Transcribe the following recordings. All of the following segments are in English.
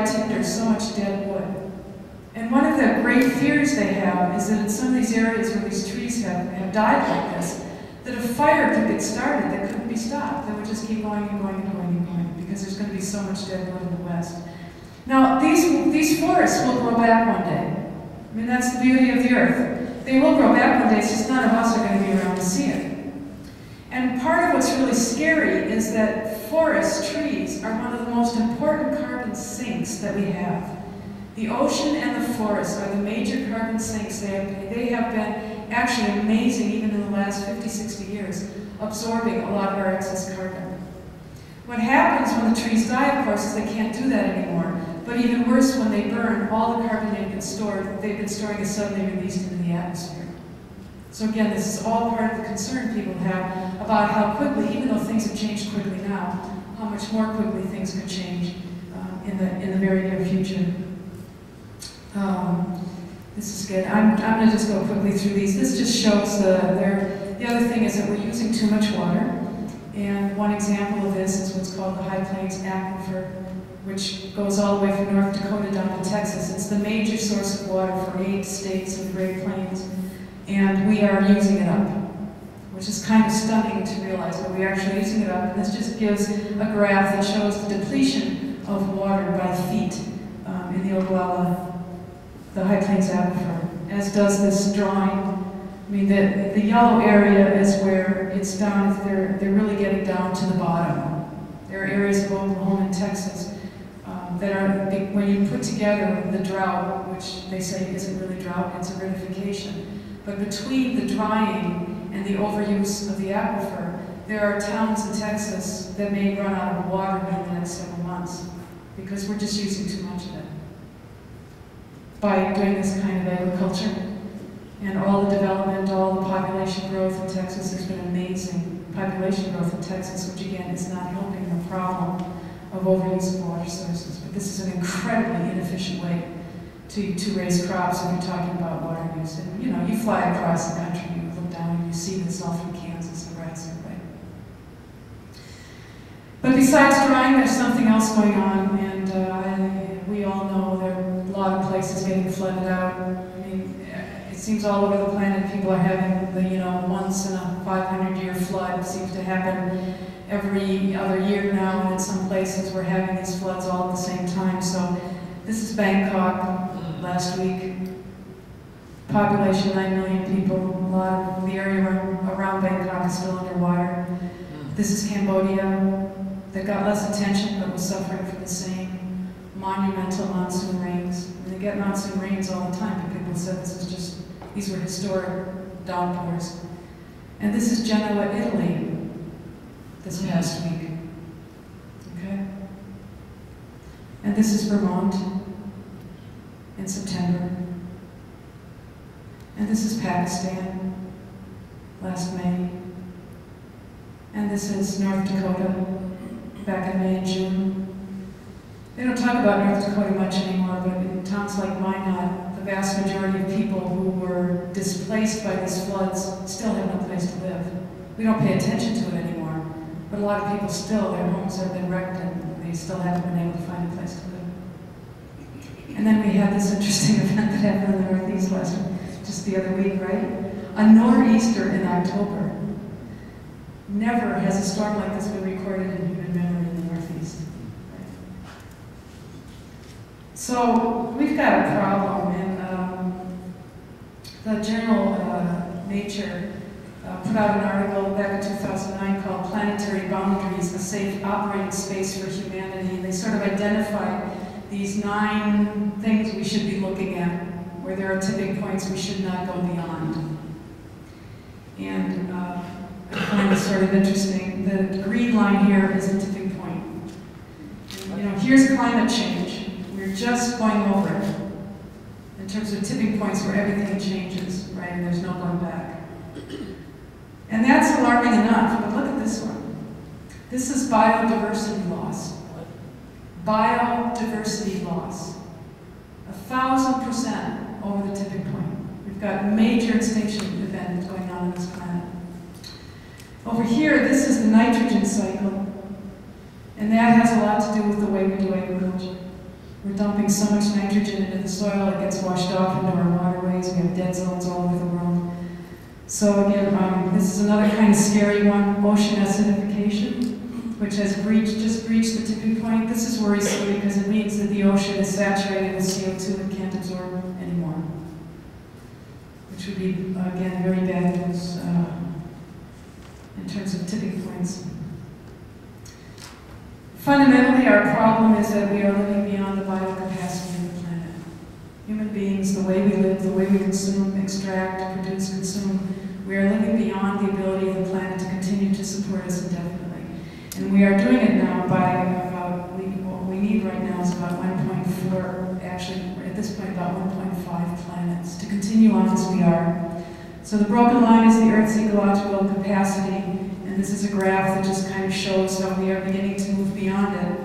dry tinder, so much dead wood. And one of the great fears they have is that in some of these areas where these trees have died like this, that a fire could get started that couldn't be stopped. That would just keep going and going and going and going because there's going to be so much dead wood in the West. Now, these forests will grow back one day. I mean, that's the beauty of the earth. They will grow back one day, it's just none of us are going to be around to see it. And part of what's really scary is that forest trees are one of the most important carbon sinks that we have. The ocean and the forest are the major carbon sinks. They have been actually amazing, even in the last 50, 60 years, absorbing a lot of our excess carbon. What happens when the trees die, of course, is they can't do that anymore. But even worse, when they burn, all the carbon they've been storing is suddenly released into the atmosphere. So again, this is all part of the concern people have about how quickly, even though things have changed quickly now, how much more quickly things could change in the very near future. This is good. I'm going to just go quickly through these. This just shows the other thing is that we're using too much water. And one example of this is what's called the High Plains Aquifer, which goes all the way from North Dakota down to Texas. It's the major source of water for 8 states of the Great Plains. And we are using it up, which is kind of stunning to realize, but we're actually using it up. And this just gives a graph that shows the depletion of water by feet in the Ogallala, the High Plains Aquifer, as does this drawing. I mean, the yellow area is where it's down, they're really getting down to the bottom. There are areas of Oklahoma and Texas that are, when you put together the drought, which they say isn't really drought, it's acidification. But between the drying and the overuse of the aquifer, there are towns in Texas that may run out of water within the next several months because we're just using too much of it. By doing this kind of agriculture and all the development, all the population growth in Texas has been amazing. Population growth in Texas, which again is not helping the problem of overuse of water sources. But this is an incredibly inefficient way to raise crops if you're talking about water use. And you know, you fly across the country, you look down and you see this all through Kansas, Nebraska, right? But besides drying, there's something else going on, and we all know there are a lot of places getting flooded out. I mean, it seems all over the planet people are having the, once in a 500-year flood. It seems to happen every other year now, and in some places we're having these floods all at the same time. So this is Bangkok last week. Population 9 million people. A lot of the area around Bangkok is still underwater. This is Cambodia, that got less attention but was suffering from the same monumental monsoon rains. And they get monsoon rains all the time, but people said these were historic downpours. And this is Genoa, Italy, this past week. Okay? And this is Vermont in September. And this is Pakistan last May. And this is North Dakota back in May and June. They don't talk about North Dakota much anymore, but in towns like Minot, the vast majority of people who were displaced by these floods still have no place to live. We don't pay attention to it anymore, but a lot of people still, their homes have been wrecked and they still haven't been able to find a place to live. And then we had this interesting event that happened in the Northeast just the other week, right? A nor'easter in October. Never has a storm like this been recorded in human memory in the Northeast. Right? So we've got a problem, and the journal Nature put out an article back in 2009 called Planetary Boundaries, a Safe Operating Space for Humanity. And they sort of identified these 9 things we should be looking at, where there are tipping points we should not go beyond. And I find it sort of interesting. The green line here is a tipping point. And, here's climate change. We're just going over it in terms of tipping points where everything changes, right? And there's no going back. And that's alarming enough, but look at this one. This is biodiversity loss. Biodiversity loss. 1,000% over the tipping point. We've got major extinction event going on this planet. Over here, this is the nitrogen cycle, and that has a lot to do with the way we do agriculture. We're dumping so much nitrogen into the soil, it gets washed off into our waterways. We have dead zones all over the world. So again, this is another kind of scary one, ocean acidification, which has just breached the tipping point. This is worrisome because it means that the ocean is saturated with CO2 and can't absorb anymore, which would be, again, very bad news in terms of tipping points. Fundamentally, our problem is that we are living beyond the vital capacity of the planet. Human beings, the way we live, the way we consume, extract, produce, consume, we are living beyond the ability of the planet to continue to support us indefinitely. And we are doing it now by about, what we need right now is about 1.4, actually at this point about 1.5 planets to continue on as we are. So the broken line is the Earth's ecological capacity, and this is a graph that just kind of shows how we are beginning to move beyond it.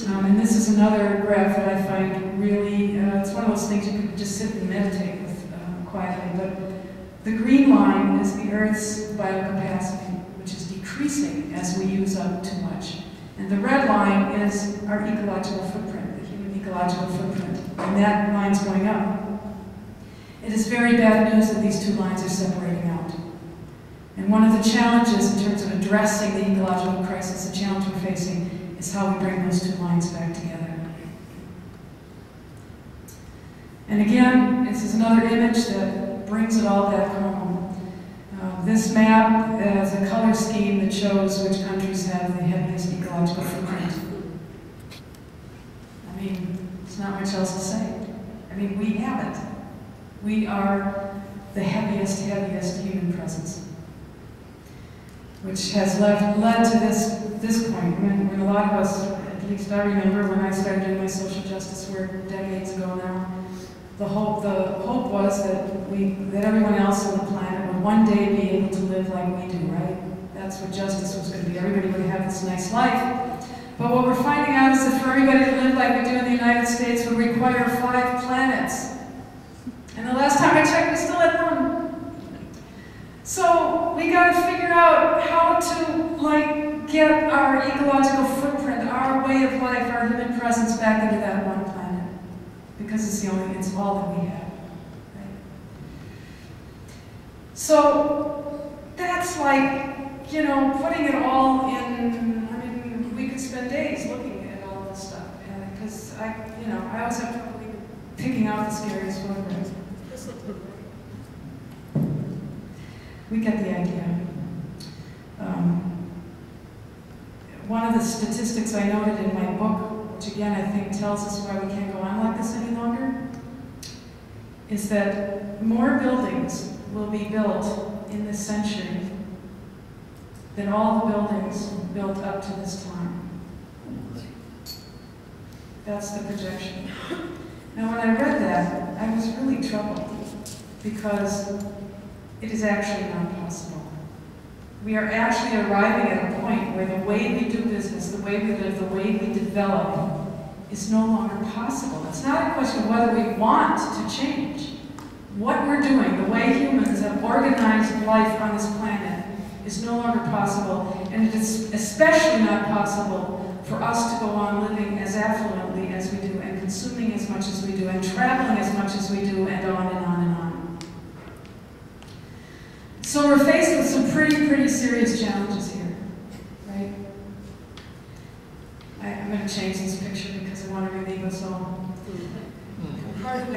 And this is another graph that I find really, it's one of those things you can just sit and meditate with quietly. But the green line is the Earth's vital capacity, which is decreasing as we use up too much. And the red line is our ecological footprint, the human ecological footprint. And that line's going up. It is very bad news that these two lines are separating out. And one of the challenges in terms of addressing the ecological crisis, the challenge we're facing, is how we bring those two lines back together. And again, this is another image that brings it all back home. This map is a color scheme that shows which countries have the heaviest ecological footprint. I mean, there's not much else to say. I mean, we have it. We are the heaviest human presence, which has led to this point. When a lot of us, at least I remember when I started doing my social justice work decades ago now, the hope was that everyone else on the planet would one day be able to live like we do, right? That's what justice was going to be. Everybody would have this nice life. But what we're finding out is that for everybody to live like we do in the United States would require 5 planets. And the last time I checked, we still had 1. So we got to figure out how to get our ecological footprint, our way of life, our human presence back into that one planet. Because it's all that we have. Right? So that's like, putting it all in, I mean, we could spend days looking at all this stuff. Because I always have trouble picking out the scariest photographs. We get the idea. One of the statistics I noted in my book, which again I think tells us why we can't go on like this any longer, is that more buildings will be built in this century than all the buildings built up to this time. That's the projection. Now when I read that, I was really troubled because it is actually not possible. We are actually arriving at a point where the way we do business, the way we live, the way we develop is no longer possible. It's not a question of whether we want to change. What we're doing, the way humans have organized life on this planet, is no longer possible, and it is especially not possible for us to go on living as affluently as we do, and consuming as much as we do, and traveling as much as we do, and on and on and on. So we're faced with some pretty serious challenges here, right? I'm going to change this picture because I want to relieve us all. Part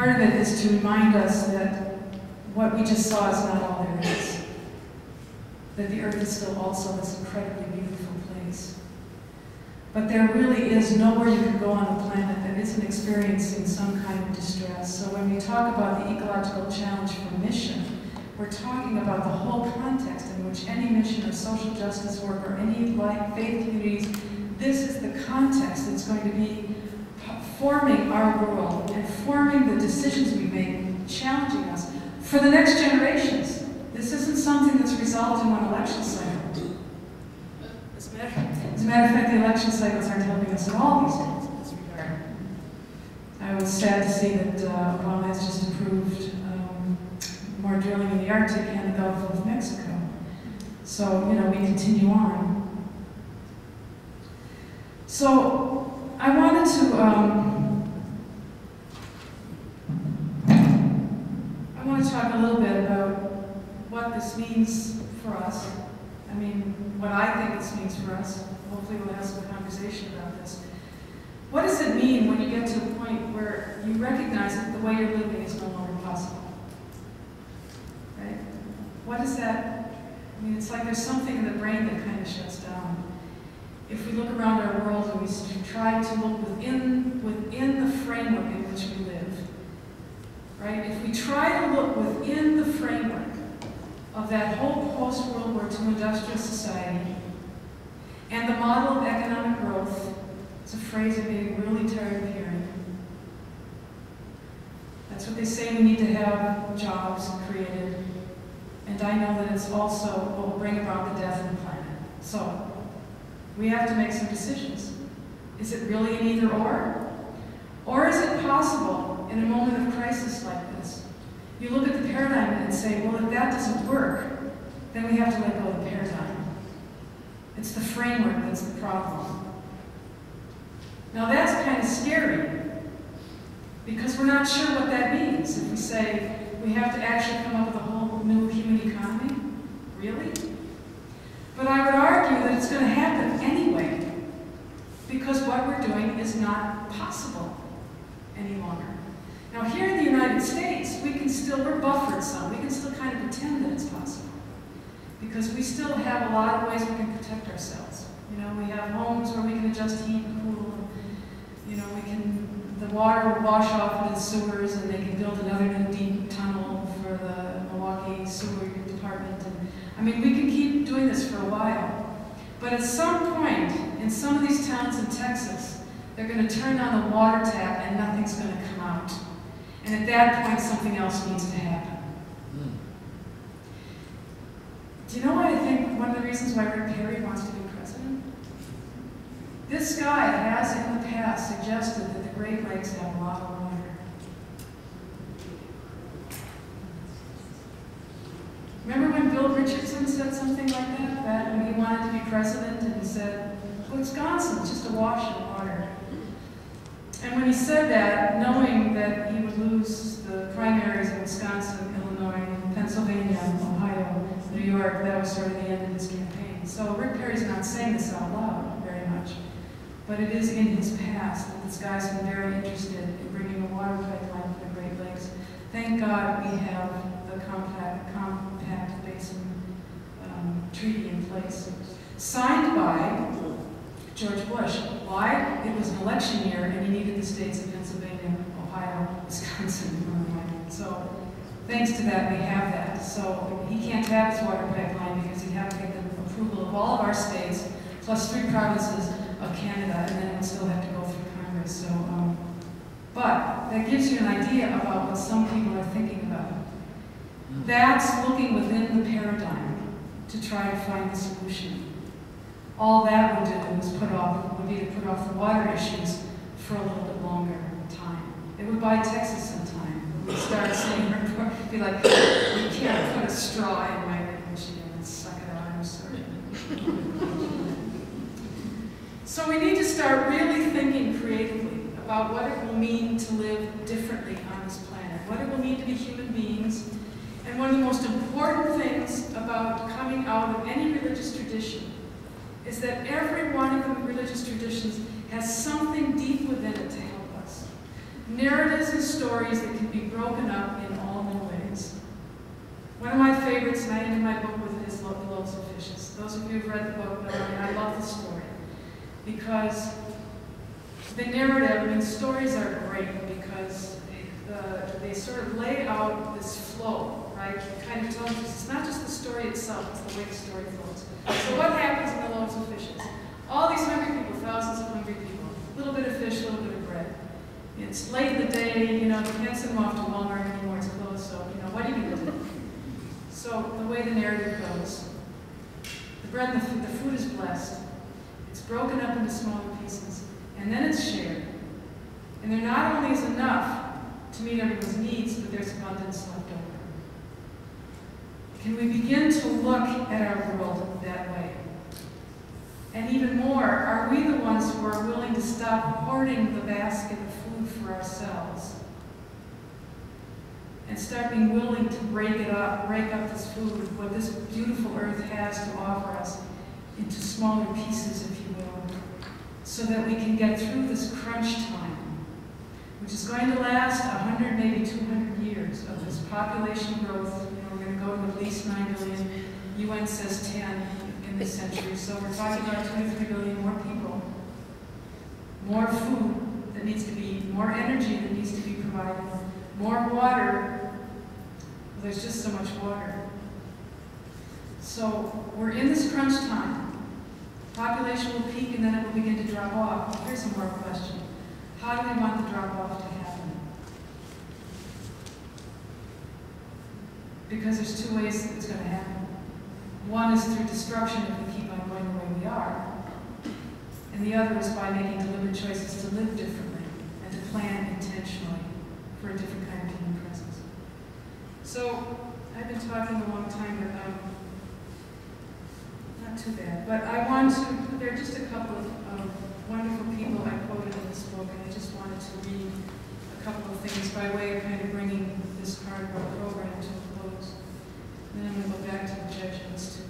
of it is to remind us that what we just saw is not all there is. That the Earth is still also this incredibly beautiful place. But there really is nowhere you can go on the planet that isn't experiencing some kind of distress. So when we talk about the ecological challenge for mission, we're talking about the whole context in which any mission or social justice work or any faith communities, this is the context that's going to be forming our world and forming the decisions we make, challenging us for the next generations. This isn't something that's resolved in one election cycle. As a matter of fact, the election cycles aren't helping us at all these days in this regard. I was sad to see that Obama has just approved more drilling in the Arctic and the Gulf of Mexico. So, we continue on. So I wanted to talk a little bit about what this means for us. I mean, what I think this means for us. Hopefully we'll have some conversation about this. What does it mean when you get to a point where you recognize that the way you're living is no longer possible? Right? What is that? I mean, it's like there's something in the brain that kind of shuts down. If we look around our world and we try to look within the framework in which we live, right? If we try to look within the framework of that whole post-World War II industrial society and the model of economic growth, it's a phrase I'm getting really tired of hearing. That's what they say, we need to have jobs created. And I know that it's also what will bring about the death of the planet. So, we have to make some decisions. Is it really an either or? Or is it possible in a moment of crisis like this? You look at the paradigm and say, well, if that doesn't work, then we have to let go of the paradigm. It's the framework that's the problem. Now that's kind of scary, because we're not sure what that means. If we say we have to actually come up with a whole new human economy, really? But I would argue that it's going to happen anyway, because what we're doing is not possible any longer. Now here in the United States, we're buffered some. We can still kind of pretend that it's possible, because we still have a lot of ways we can protect ourselves. You know, we have homes where we can adjust heat and cool. You know, the water will wash off into the sewers, and they can build another new deep tunnel for the Milwaukee sewer department. And I mean, we can keep doing this for a while. But at some point, in some of these towns in Texas, they're going to turn on the water tap and nothing's going to come out. And at that point, something else needs to happen. Do you know what I think one of the reasons why Rick Perry wants to be president? This guy has in the past suggested that the Great Lakes have a lot of water. Remember when Bill Richardson said something like that when he wanted to be president, and he said, Wisconsin's just a wash of water. And when he said that, knowing that he would lose the primaries in Wisconsin, Illinois, Pennsylvania, Ohio, New York, that was sort of the end of his campaign. So Rick Perry's not saying this out loud very much, but it is in his past that this guy's been very interested in bringing a water pipeline for the Great Lakes. Thank God we have the Compact Basin Treaty in place, signed by George Bush. Why? It was an election year, and he needed the states of Pennsylvania, Ohio, Wisconsin, Illinois. So, thanks to that, we have that. So, he can't have his water pipeline because he'd have to get the approval of all of our states, plus 3 provinces of Canada, and then it would still have to go through Congress. So, but that gives you an idea about what some people are thinking about. That's looking within the paradigm to try to find the solution. All that would do would be to put off the water issues for a little bit longer time. It would buy Texas some time. We'd start saying, be like, you can't put a straw in my machine and suck it out, I'm sorry. So we need to start really thinking creatively about what it will mean to live differently on this planet, what it will mean to be human beings. And one of the most important things about coming out of any religious tradition is that every one of the religious traditions has something deep within it to help us. Narratives and stories that can be broken up in all new ways. One of my favorites, and I ended my book with it, is Love the Loaves and Fishes. Those of you who've read the book know I love the story. Because the narrative, I mean, stories are great because they sort of lay out this flow, right? It kind of tells us it's not just the story itself, it's the way the story flows. So what happens in the loaves of fishes? All these hungry people, thousands of hungry people, a little bit of fish, a little bit of bread. It's late in the day, you know, you can't send them off to Walmart anymore, it's closed, so, you know, what are you going to do? So the way the narrative goes, the bread and the food is blessed. It's broken up into smaller pieces, and then it's shared. And there not only is enough to meet everyone's needs, but there's abundance left over. Can we begin to look at our world that way? And even more, are we the ones who are willing to stop hoarding the basket of food for ourselves and start being willing to break up this food, what this beautiful earth has to offer us, into smaller pieces, if you will, so that we can get through this crunch time, which is going to last 100, maybe 200 years of this population growth. You know, we're going to go to at least 9 billion. UN says 10 in this century. So we're talking about 2 to 3 billion more people, more food that needs to be, more energy that needs to be provided, more water. Well, there's just so much water. So we're in this crunch time. Population will peak and then it will begin to drop off. Here's a more question. How do we want the drop-off to happen? Because there's two ways that it's going to happen. One is through destruction if we keep on going the way we are. And the other is by making deliberate choices to live differently and to plan intentionally for a different kind of human presence. So, I've been talking a long time, but not too bad. But I want to, there are just a couple of wonderful people I quoted in this book, and I just wanted to read a couple of things by way of kind of bringing this part of our program to a close. And then I'm going to go back to the Jesuits too.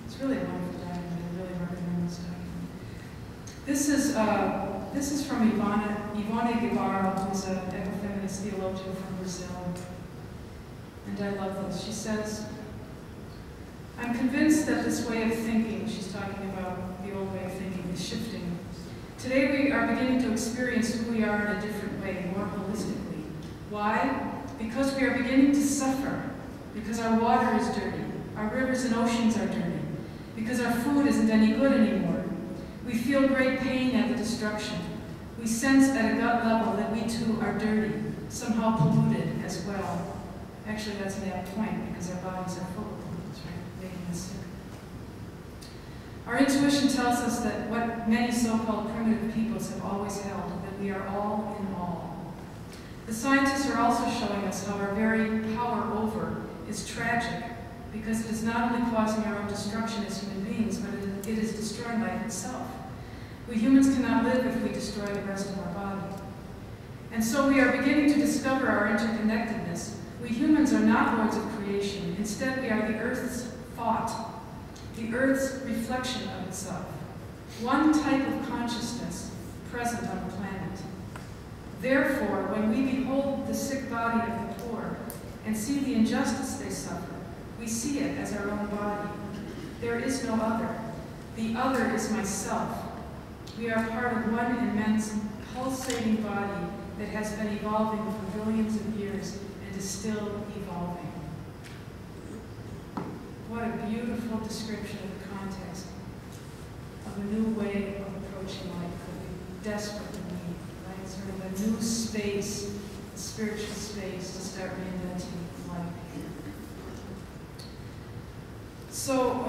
It's really a wonderful document. I really recommend this document. This is from Ivone Guevara, who's an ecofeminist theologian from Brazil. And I love this. She says, I'm convinced that this way of thinking, she's talking about the old way of thinking, is shifting. Today we are beginning to experience who we are in a different way, more holistically. Why? Because we are beginning to suffer, because our water is dirty, our rivers and oceans are dirty, because our food isn't any good anymore. We feel great pain at the destruction. We sense at a gut level that we too are dirty, somehow polluted as well. Actually, that's an apt point, because our bodies are full of pollutants, right? Making us sick. Our intuition tells us that what many so-called primitive peoples have always held, that we are all in all. The scientists are also showing us how our very power over is tragic, because it is not only causing our own destruction as human beings, but it is destroying life itself. We humans cannot live if we destroy the rest of our body. And so we are beginning to discover our interconnectedness. We humans are not lords of creation. Instead, we are the Earth's thought, the Earth's reflection of itself, one type of consciousness present on the planet. Therefore, when we behold the sick body of the poor and see the injustice they suffer, we see it as our own body. There is no other. The other is myself. We are part of one immense, pulsating body that has been evolving for billions of years and is still evolving. What a beautiful description of the context of a new way of approaching life that we desperately need, right? Sort of a new space, a spiritual space to start reinventing life. So,